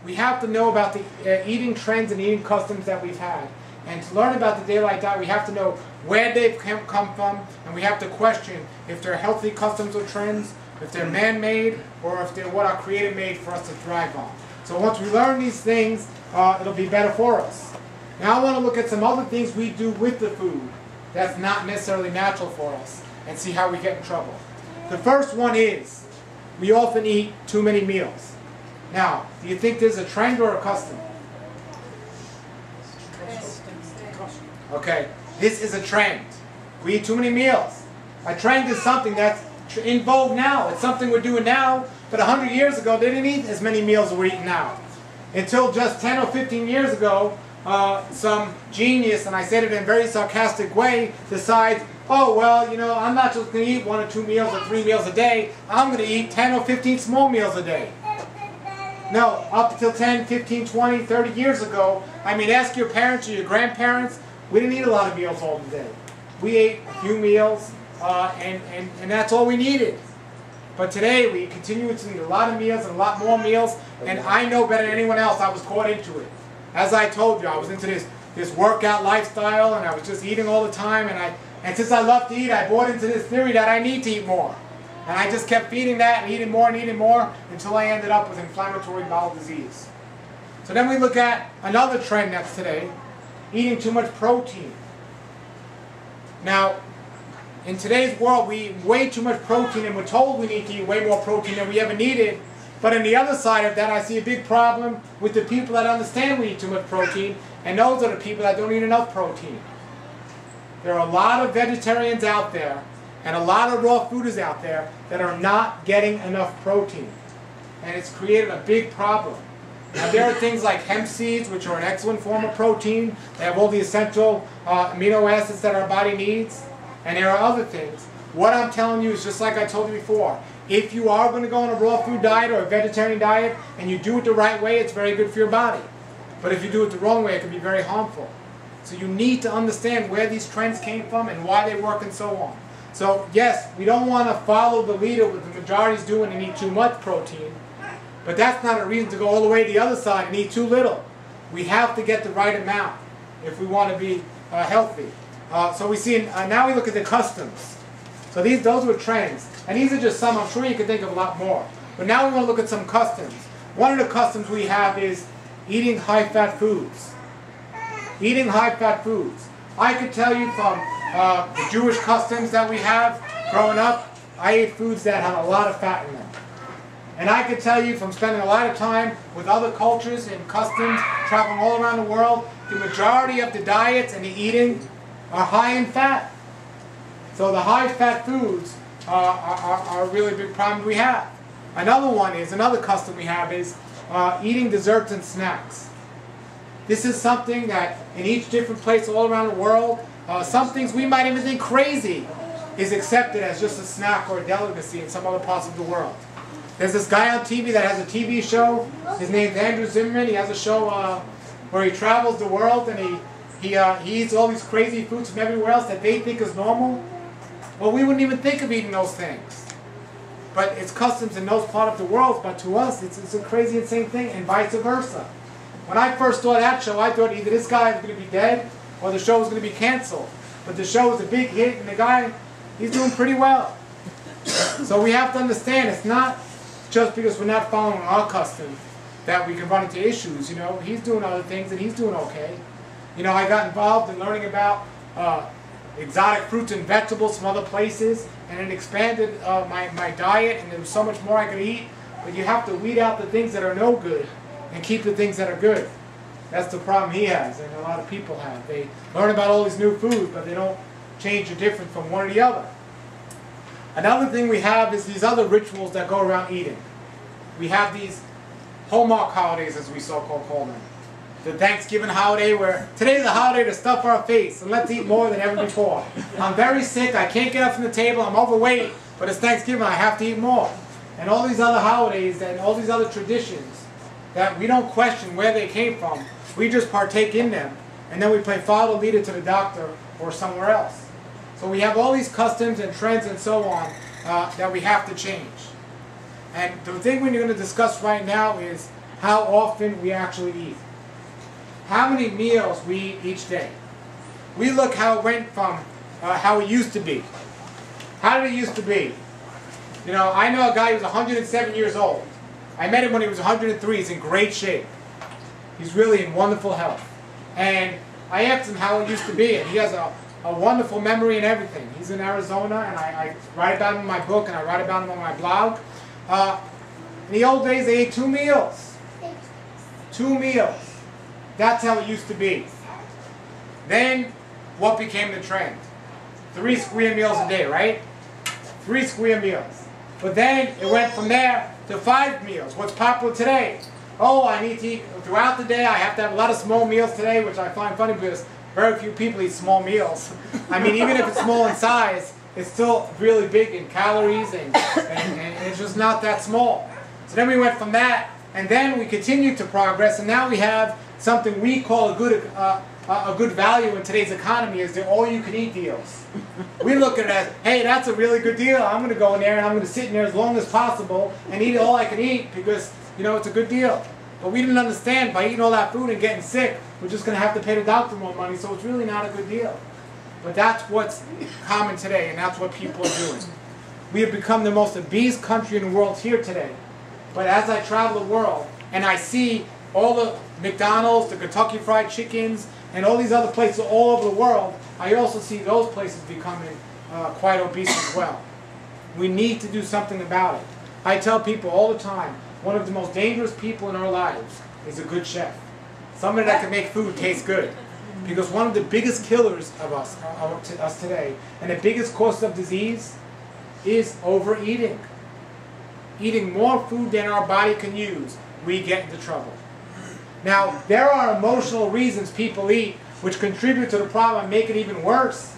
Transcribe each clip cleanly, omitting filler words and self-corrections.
we have to know about the eating trends and eating customs that we've had. And to learn about the daylight diet, we have to know where they've come from, and we have to question if they're healthy customs or trends, if they're man-made, or if they're what our Creator made for us to thrive on. So once we learn these things, it'll be better for us. Now I want to look at some other things we do with the food that's not necessarily natural for us, and see how we get in trouble. The first one is, we often eat too many meals. Now, do you think there's a trend or a custom? Okay, this is a trend. We eat too many meals. A trend is something that's in vogue now. It's something we're doing now, but 100 years ago, they didn't eat as many meals as we're eating now. Until just 10 or 15 years ago, some genius, and I said it in a very sarcastic way, decides, oh, well, you know, I'm not just going to eat 1 or 2 meals or 3 meals a day. I'm going to eat 10 or 15 small meals a day. No, up until 10, 15, 20, 30 years ago, I mean, ask your parents or your grandparents, we didn't eat a lot of meals all the day. We ate a few meals, and that's all we needed. But today, we continue to eat a lot of meals and a lot more meals, and I know better than anyone else I was caught into it. As I told you, I was into this workout lifestyle, and I was just eating all the time, and since I love to eat, I bought into this theory that I need to eat more. And I just kept feeding that and eating more until I ended up with inflammatory bowel disease. So then we look at another trend that's today, eating too much protein. Now, in today's world, we eat way too much protein, and we're told we need to eat way more protein than we ever needed. But on the other side of that, I see a big problem with the people that understand we eat too much protein, and those are the people that don't eat enough protein. There are a lot of vegetarians out there, and a lot of raw fooders out there that are not getting enough protein. And it's created a big problem. Now there are things like hemp seeds, which are an excellent form of protein. They have all the essential amino acids that our body needs. And there are other things. What I'm telling you is just like I told you before. If you are going to go on a raw food diet or a vegetarian diet, and you do it the right way, it's very good for your body. But if you do it the wrong way, it can be very harmful. So you need to understand where these trends came from and why they work and so on. So yes, we don't want to follow the leader, what the majority is doing, and eat too much protein. But that's not a reason to go all the way to the other side and eat too little. We have to get the right amount if we want to be healthy. So we see, now we look at the customs. So those were trends. And these are just some. I'm sure you can think of a lot more. But now we want to look at some customs. One of the customs we have is eating high-fat foods. Eating high-fat foods. I could tell you from the Jewish customs that we have growing up, I ate foods that had a lot of fat in them. And I could tell you from spending a lot of time with other cultures and customs, traveling all around the world, the majority of the diets and the eating are high in fat. So the high-fat foods are a really big problem we have. Another custom we have is eating desserts and snacks. This is something that in each different place all around the world, some things we might even think crazy is accepted as just a snack or a delicacy in some other parts of the world. There's this guy on TV that has a TV show. His name's Andrew Zimmerman. He has a show where he travels the world and he eats all these crazy foods from everywhere else that they think is normal. Well, we wouldn't even think of eating those things. But it's customs in those parts of the world, but to us it's a crazy, insane thing, and vice versa. When I first saw that show, I thought either this guy is going to be dead or the show was going to be canceled. But the show was a big hit, and the guy, he's doing pretty well. So we have to understand, it's not just because we're not following our custom that we can run into issues. You know, he's doing other things and he's doing okay. You know, I got involved in learning about exotic fruits and vegetables from other places, and it expanded my diet, and there was so much more I could eat. But you have to weed out the things that are no good and keep the things that are good. That's the problem he has, and a lot of people have. They learn about all these new foods, but they don't change the difference from one or the other. Another thing we have is these other rituals that go around eating. We have these Hallmark holidays, as we so-called call them. The Thanksgiving holiday, where today's a holiday to stuff our face and let's eat more than ever before. I'm very sick, I can't get up from the table, I'm overweight, but it's Thanksgiving, I have to eat more. And all these other holidays and all these other traditions that we don't question where they came from, we just partake in them, and then we play follow leader to the doctor or somewhere else. So we have all these customs and trends and so on that we have to change. And the thing we're going to discuss right now is how often we actually eat. How many meals we eat each day. We look how it went from how it used to be. How did it used to be? You know, I know a guy who's 107 years old. I met him when he was 103. He's in great shape. He's really in wonderful health. And I asked him how it used to be, and he has a wonderful memory and everything. He's in Arizona, and I write about him in my book, and I write about him on my blog. In the old days, they ate 2 meals. 2 meals. That's how it used to be. Then, what became the trend? 3 square meals a day, right? 3 square meals. But then, it went from there to 5 meals. What's popular today? Oh, I need to eat throughout the day. I have to have a lot of small meals today, which I find funny because very few people eat small meals. I mean, even if it's small in size, it's still really big in calories, and it's just not that small. So then we went from that, and then we continued to progress, and now we have something we call a good value in today's economy is the all-you-can-eat deals. We look at it as, hey, that's a really good deal. I'm going to go in there and I'm going to sit in there as long as possible and eat all I can eat because, you know, it's a good deal. But we didn't understand by eating all that food and getting sick, we're just going to have to pay the doctor more money, so it's really not a good deal. But that's what's common today, and that's what people are doing. We have become the most obese country in the world here today. But as I travel the world and I see all the McDonald's, the Kentucky Fried Chickens, and all these other places all over the world, I also see those places becoming quite obese as well. We need to do something about it. I tell people all the time, one of the most dangerous people in our lives is a good chef. Somebody that can make food taste good. Because one of the biggest killers of us today, and the biggest cause of disease, is overeating. Eating more food than our body can use, we get into trouble. Now, there are emotional reasons people eat which contribute to the problem and make it even worse.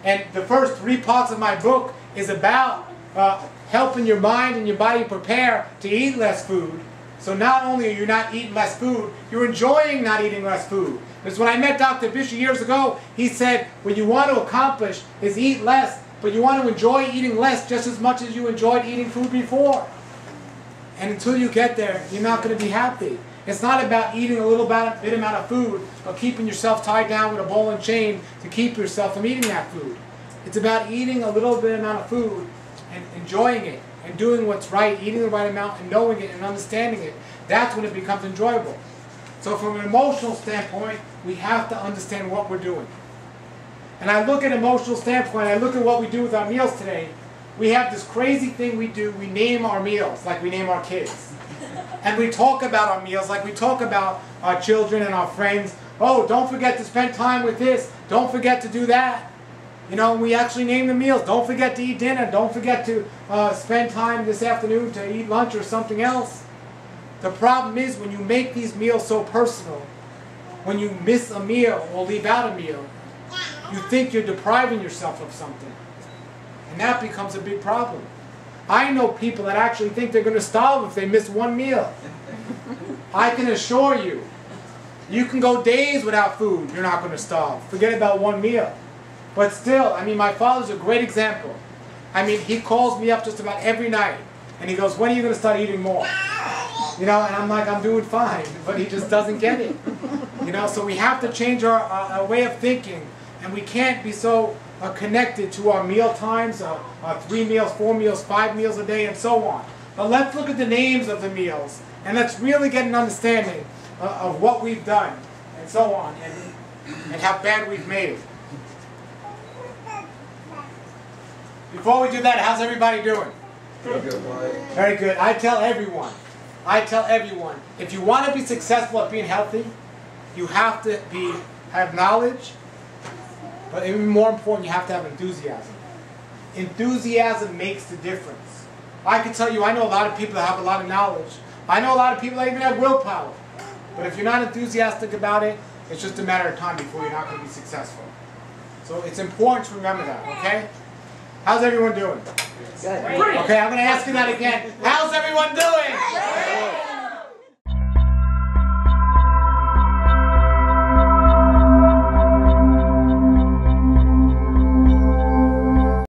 And the first 3 parts of my book is about helping your mind and your body prepare to eat less food. So not only are you not eating less food, you're enjoying not eating less food. Because when I met Dr. Bishop years ago, he said, what you want to accomplish is eat less, but you want to enjoy eating less just as much as you enjoyed eating food before. And until you get there, you're not going to be happy. It's not about eating a little bit amount of food or keeping yourself tied down with a ball and chain to keep yourself from eating that food. It's about eating a little bit amount of food and enjoying it and doing what's right, eating the right amount and knowing it and understanding it. That's when it becomes enjoyable. So from an emotional standpoint, we have to understand what we're doing. And I look at an emotional standpoint, I look at what we do with our meals today. We have this crazy thing we do, we name our meals like we name our kids. And we talk about our meals like we talk about our children and our friends. Oh, don't forget to spend time with this. Don't forget to do that. You know, we actually name the meals. Don't forget to eat dinner. Don't forget to spend time this afternoon to eat lunch or something else. The problem is when you make these meals so personal, when you miss a meal or leave out a meal, you think you're depriving yourself of something. And that becomes a big problem. I know people that actually think they're going to starve if they miss one meal. I can assure you, you can go days without food, you're not going to starve. Forget about one meal. But still, I mean, my father's a great example. I mean, he calls me up just about every night, and he goes, when are you going to start eating more? You know, and I'm like, I'm doing fine, but he just doesn't get it. You know, so we have to change our way of thinking, and we can't be so connected to our meal times, 3 meals, 4 meals, 5 meals a day, and so on. But let's look at the names of the meals, and let's really get an understanding of what we've done, and so on, and how bad we've made it. Before we do that, how's everybody doing? Very good, Mike. Very good. I tell everyone, if you want to be successful at being healthy, you have to have knowledge, but even more important, you have to have enthusiasm. Enthusiasm makes the difference. I can tell you, I know a lot of people that have a lot of knowledge. I know a lot of people that even have willpower. But if you're not enthusiastic about it, it's just a matter of time before you're not going to be successful. So it's important to remember that, okay? How's everyone doing? Good. Okay, I'm going to ask you that again. How's everyone doing?